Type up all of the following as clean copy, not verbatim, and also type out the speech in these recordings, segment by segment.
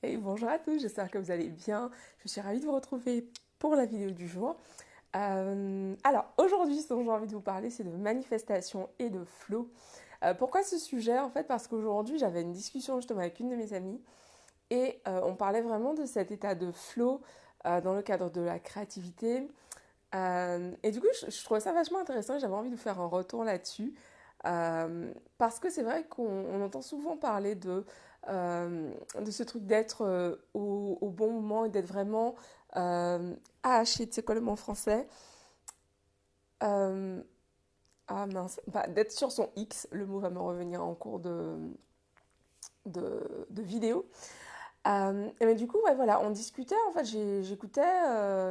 Et bonjour à tous, j'espère que vous allez bien. Je suis ravie de vous retrouver pour la vidéo du jour. Alors aujourd'hui, ce dont j'ai envie de vous parler, c'est de manifestation et de flow. Pourquoi ce sujet? En fait, parce qu'aujourd'hui, j'avais une discussion justement avec une de mes amies et on parlait vraiment de cet état de flow dans le cadre de la créativité. Et du coup, je trouvais ça vachement intéressant et j'avais envie de faire un retour là-dessus. Parce que c'est vrai qu'on entend souvent parler de ce truc d'être au bon moment et d'être vraiment shit, c'est quoi le mot en français? Euh, ah mince, bah, d'être sur son X, le mot va me revenir en cours de vidéo. Et mais du coup, ouais, voilà, on discutait, en fait, j'écoutais,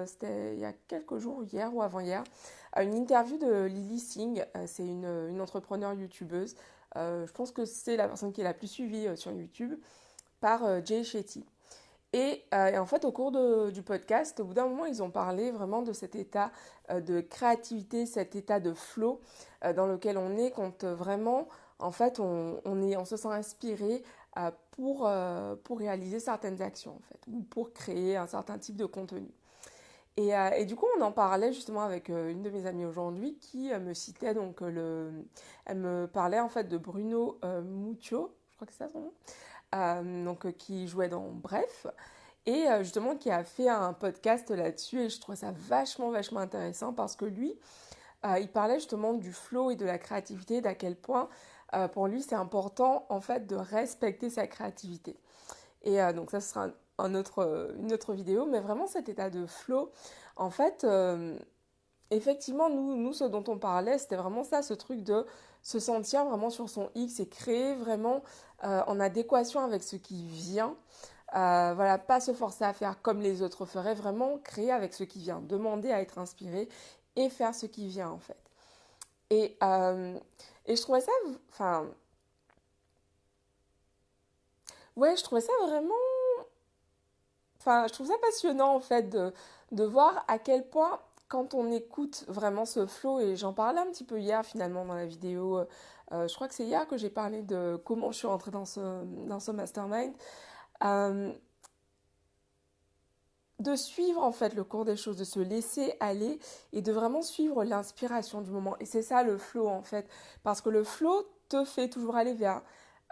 c'était il y a quelques jours, hier ou avant-hier, une interview de Lily Singh. C'est une entrepreneure youtubeuse. Je pense que c'est la personne qui est la plus suivie sur YouTube par Jay Shetty. Et en fait, au cours du podcast, au bout d'un moment, ils ont parlé vraiment de cet état de créativité, cet état de flow dans lequel on est quand vraiment, en fait, on se sent inspiré pour réaliser certaines actions, en fait, ou pour créer un certain type de contenu. Et du coup, on en parlait justement avec une de mes amies aujourd'hui qui me citait elle me parlait en fait de Bruno Muccio, je crois que c'est ça son nom, qui jouait dans Bref, et justement qui a fait un podcast là-dessus, et je trouve ça vachement intéressant parce que lui, il parlait justement du flow et de la créativité, d'à quel point pour lui c'est important en fait de respecter sa créativité. Et donc ça ce sera une autre vidéo, mais vraiment cet état de flow, en fait, effectivement, nous, ce dont on parlait, c'était vraiment ça, ce truc de se sentir vraiment sur son X et créer vraiment en adéquation avec ce qui vient. Voilà, pas se forcer à faire comme les autres feraient, vraiment créer avec ce qui vient, demander à être inspiré et faire ce qui vient en fait. Et, euh, et je trouvais ça, enfin, ouais, je trouvais ça vraiment, enfin, je trouve ça passionnant en fait de voir à quel point quand on écoute vraiment ce flow, et j'en parlais un petit peu hier finalement dans la vidéo, je crois que c'est hier que j'ai parlé de comment je suis rentrée dans ce mastermind, euh, de suivre en fait le cours des choses, de se laisser aller et de vraiment suivre l'inspiration du moment. Et c'est ça le flow en fait, parce que le flow te fait toujours aller vers...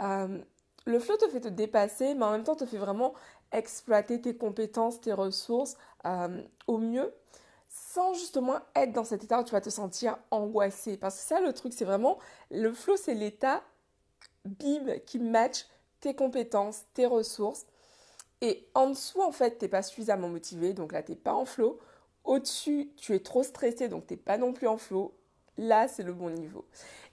euh, le flow te fait te dépasser, mais en même temps te fait vraiment exploiter tes compétences, tes ressources au mieux, sans justement être dans cet état où tu vas te sentir angoissé. Parce que ça le truc, c'est vraiment... Le flow, c'est l'état, bim, qui match tes compétences, tes ressources, et en dessous, en fait, t'es pas suffisamment motivé, donc là, t'es pas en flow. Au-dessus, tu es trop stressé, donc t'es pas non plus en flow. Là, c'est le bon niveau.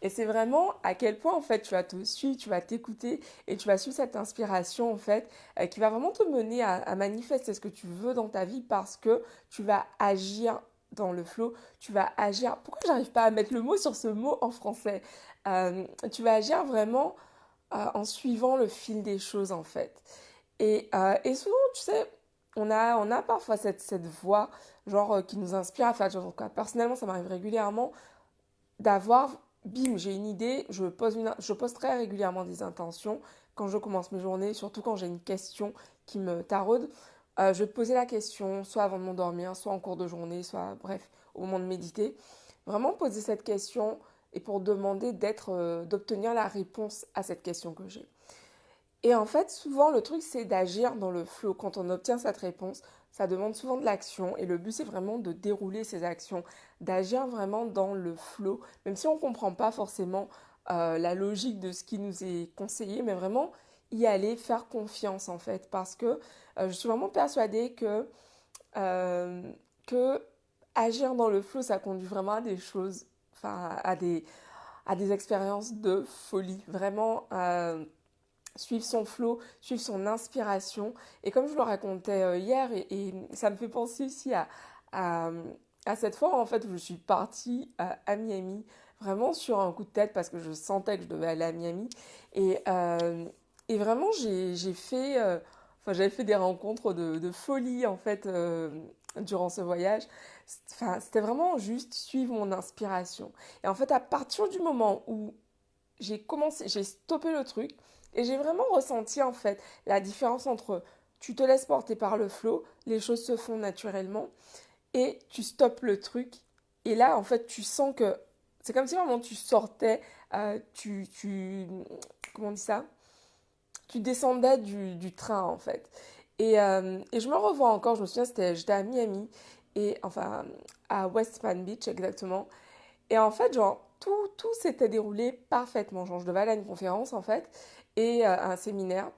Et c'est vraiment à quel point, en fait, tu vas te suivre, tu vas t'écouter et tu vas suivre cette inspiration, en fait, qui va vraiment te mener à manifester ce que tu veux dans ta vie parce que tu vas agir dans le flow, tu vas agir... Pourquoi j'arrive pas à mettre le mot sur ce mot en français? Tu vas agir vraiment en suivant le fil des choses, en fait. Et souvent, tu sais, on a parfois cette voix, genre, qui nous inspire à faire des choses. En tout cas, personnellement, ça m'arrive régulièrement d'avoir, bim, j'ai une idée, je pose très régulièrement des intentions quand je commence mes journées, surtout quand j'ai une question qui me taraude. Je vais poser la question, soit avant de m'endormir, soit en cours de journée, soit, bref, au moment de méditer. Vraiment poser cette question et pour demander d'obtenir la réponse à cette question que j'ai. Et en fait, souvent, le truc, c'est d'agir dans le flow. Quand on obtient cette réponse, ça demande souvent de l'action. Et le but, c'est vraiment de dérouler ces actions, d'agir vraiment dans le flow, même si on ne comprend pas forcément la logique de ce qui nous est conseillé, mais vraiment y aller, faire confiance, en fait. Parce que je suis vraiment persuadée euh, que agir dans le flow, ça conduit vraiment à des choses, enfin, à des expériences de folie. Vraiment, suivre son flow, suivre son inspiration. Et comme je le racontais hier, et ça me fait penser aussi à, à cette fois en fait où je suis partie à Miami, vraiment sur un coup de tête parce que je sentais que je devais aller à Miami. Et, euh, et vraiment, j'ai fait, enfin, j'avais fait des rencontres de folie en fait durant ce voyage. Enfin, c'était vraiment juste suivre mon inspiration. Et en fait, à partir du moment où j'ai stoppé le truc et j'ai vraiment ressenti en fait la différence entre tu te laisses porter par le flow, les choses se font naturellement et tu stoppes le truc. Et là, en fait, tu sens que c'est comme si vraiment tu sortais, comment on dit ça? Tu descendais du train, en fait. Et je me revois encore, je me souviens, j'étais à Miami, et enfin à West Palm Beach exactement. Et en fait, genre, tout s'était déroulé parfaitement. Genre, je devais aller à une conférence, en fait, et à un séminaire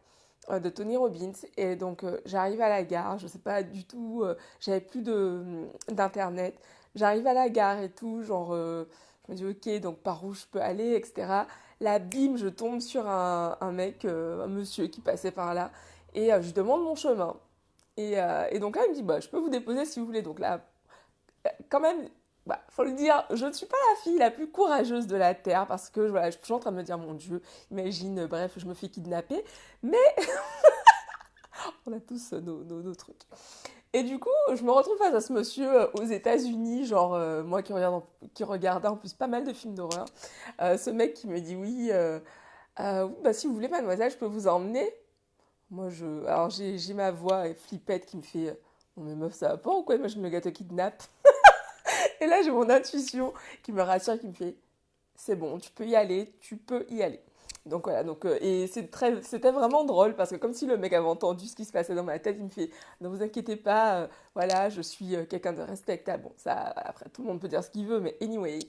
de Tony Robbins. Et donc, j'arrive à la gare, je sais pas du tout, j'avais plus d'internet. J'arrive à la gare et tout, genre, je me dis, ok, donc par où je peux aller, etc. Là, bim, je tombe sur un mec, un monsieur qui passait par là, et je lui demande mon chemin. Et donc là, il me dit, bah, je peux vous déposer si vous voulez. Donc là, quand même, bah, faut le dire, je ne suis pas la fille la plus courageuse de la Terre parce que voilà, je suis toujours en train de me dire, mon Dieu, imagine, bref, je me fais kidnapper. Mais on a tous nos trucs. Et du coup, je me retrouve face à ce monsieur aux États-Unis, genre moi qui regardais en plus pas mal de films d'horreur. Ce mec qui me dit oui, oui, bah, si vous voulez, mademoiselle, je peux vous emmener. Alors j'ai ma voix flippette qui me fait, non mais meuf, ça va pas ou quoi? Imagine le gars te kidnappe. Et là, j'ai mon intuition qui me rassure, qui me fait, c'est bon, tu peux y aller, tu peux y aller. Donc voilà, et c'était vraiment drôle parce que comme si le mec avait entendu ce qui se passait dans ma tête, il me fait, ne vous inquiétez pas, voilà, je suis quelqu'un de respectable. Bon, ça, après, tout le monde peut dire ce qu'il veut, mais anyway.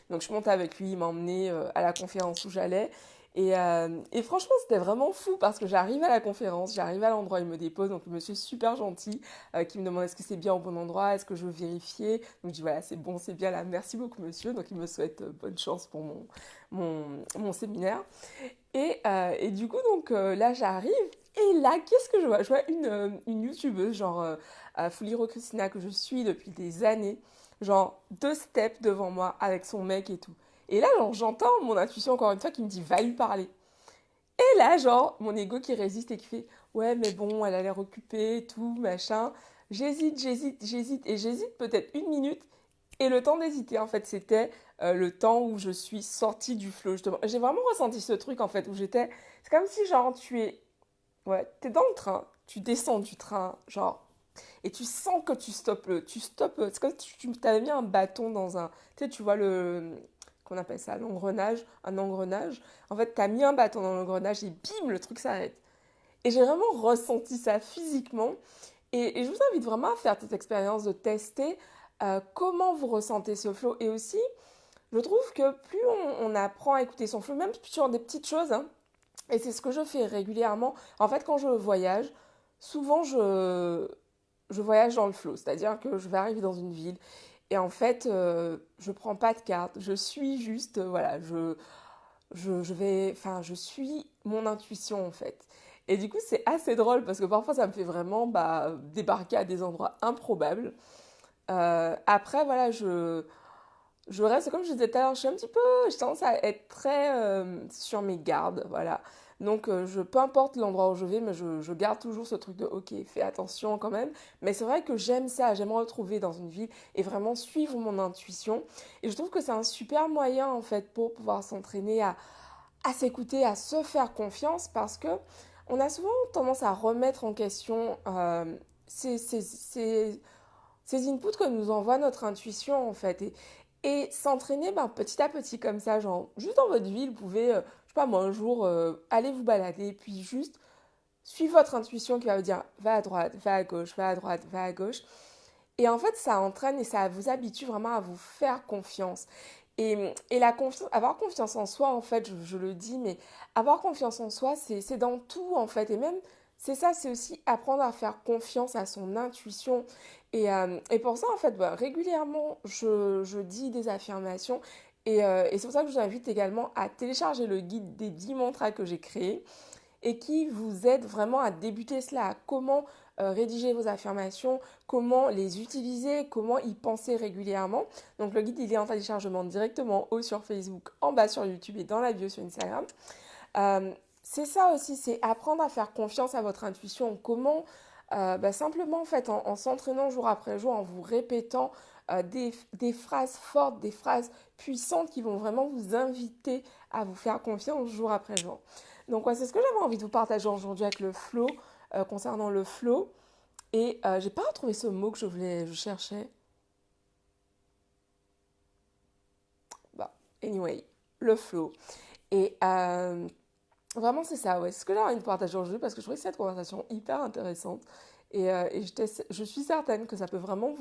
Donc je monte avec lui, il m'a emmené à la conférence où j'allais. Et franchement, c'était vraiment fou parce que j'arrive à la conférence, j'arrive à l'endroit, il me dépose, donc le monsieur est super gentil qui me demande est-ce que c'est bien au bon endroit, est-ce que je veux vérifier. Donc je dis voilà, c'est bon, c'est bien là, merci beaucoup monsieur. Donc il me souhaite bonne chance pour mon séminaire. Et du coup, donc là, j'arrive. Et là, qu'est-ce que je vois? Je vois une youtubeuse, genre Fuliro Christina, que je suis depuis des années, genre 2 steps devant moi avec son mec et tout. Et là, genre, j'entends mon intuition encore une fois qui me dit va lui parler. Et là, genre, mon ego qui résiste et qui fait ouais, mais bon, elle a l'air occupée et tout, machin. J'hésite. Et j'hésite peut-être 1 minute. Et le temps d'hésiter, en fait, c'était le temps où je suis sortie du flow, justement. J'ai vraiment ressenti ce truc, en fait, où j'étais. C'est comme si, genre, tu es. Ouais, t'es dans le train, tu descends du train, genre. Et tu sens que tu stoppes Tu stoppes. C'est comme si tu t'avais mis un bâton dans un. Tu sais, tu vois le. Qu'on appelle ça, l'engrenage, un engrenage. En fait, t'as mis un bâton dans l'engrenage et bim, le truc s'arrête. Et j'ai vraiment ressenti ça physiquement. Et je vous invite vraiment à faire cette expérience de tester comment vous ressentez ce flow. Et aussi, je trouve que plus on apprend à écouter son flow, même sur des petites choses, hein, et c'est ce que je fais régulièrement. En fait, quand je voyage, souvent je voyage dans le flow. C'est-à-dire que je vais arriver dans une ville et en fait, je prends pas de carte. Je suis juste, voilà, je suis mon intuition en fait. Et du coup, c'est assez drôle parce que parfois, ça me fait vraiment bah, débarquer à des endroits improbables. Après, voilà, je reste, comme je disais tout à l'heure, j'ai tendance à être très sur mes gardes, voilà. Donc, peu importe l'endroit où je vais, mais je garde toujours ce truc de, ok, fais attention quand même. Mais c'est vrai que j'aime ça, j'aime me retrouver dans une ville et vraiment suivre mon intuition. Et je trouve que c'est un super moyen, en fait, pour pouvoir s'entraîner à s'écouter, à se faire confiance, parce que on a souvent tendance à remettre en question ces, ces, ces, ces inputs que nous envoie notre intuition en fait. Et s'entraîner ben, petit à petit comme ça, genre juste dans votre ville, vous pouvez, je sais pas moi, un jour aller vous balader, puis juste suivre votre intuition qui va vous dire va à droite, va à gauche, va à droite, va à gauche. Et en fait, ça entraîne et ça vous habitue vraiment à vous faire confiance. Et la confiance, avoir confiance en soi, en fait, je le dis, mais avoir confiance en soi, c'est dans tout, en fait. Et même, c'est ça, c'est aussi apprendre à faire confiance à son intuition. Et pour ça, en fait, bah, régulièrement, je dis des affirmations. Et c'est pour ça que je vous invite également à télécharger le guide des 10 mantras que j'ai créé et qui vous aide vraiment à débuter cela, à comment rédiger vos affirmations, comment les utiliser, comment y penser régulièrement. Donc le guide, il est en téléchargement directement haut sur Facebook, en bas sur YouTube et dans la bio sur Instagram. C'est ça aussi, c'est apprendre à faire confiance à votre intuition. Comment simplement en fait en s'entraînant jour après jour, en vous répétant des phrases fortes, des phrases puissantes qui vont vraiment vous inviter à vous faire confiance jour après jour. Donc ouais, c'est ce que j'avais envie de vous partager aujourd'hui avec le flow. concernant le flow. Et j'ai pas retrouvé ce mot que je cherchais. Bah, anyway, le flow. Et vraiment, c'est ça, ouais. C'est ce que j'ai envie de partager aujourd'hui parce que je trouvais cette conversation hyper intéressante. Je suis certaine que ça peut vraiment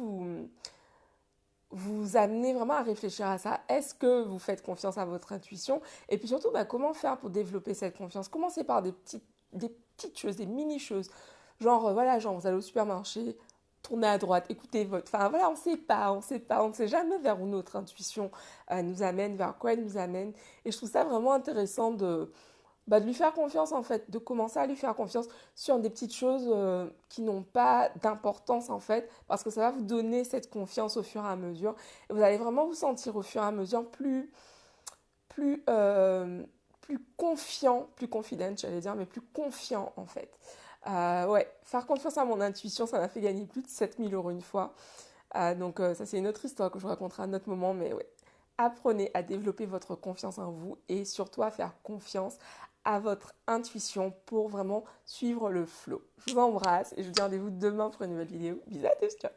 vous amener vraiment à réfléchir à ça. Est-ce que vous faites confiance à votre intuition? Et puis surtout, bah, comment faire pour développer cette confiance? Commencez par des petites choses, des mini-choses. Genre, voilà, genre, vous allez au supermarché, tournez à droite, écoutez votre... Enfin, voilà, on ne sait jamais vers où notre intuition nous amène, vers quoi elle nous amène. Et je trouve ça vraiment intéressant de lui faire confiance en fait, de commencer à lui faire confiance sur des petites choses qui n'ont pas d'importance en fait, parce que ça va vous donner cette confiance au fur et à mesure. Et vous allez vraiment vous sentir au fur et à mesure plus, euh, plus confiant, plus confident, j'allais dire, mais plus confiant en fait. Ouais, faire confiance à mon intuition, ça m'a fait gagner plus de 7 000 € une fois. Ça c'est une autre histoire que je raconterai à un autre moment, mais ouais. Apprenez à développer votre confiance en vous et surtout à faire confiance à votre intuition pour vraiment suivre le flow. Je vous embrasse et je vous dis rendez-vous demain pour une nouvelle vidéo. Bisous à tous, ciao.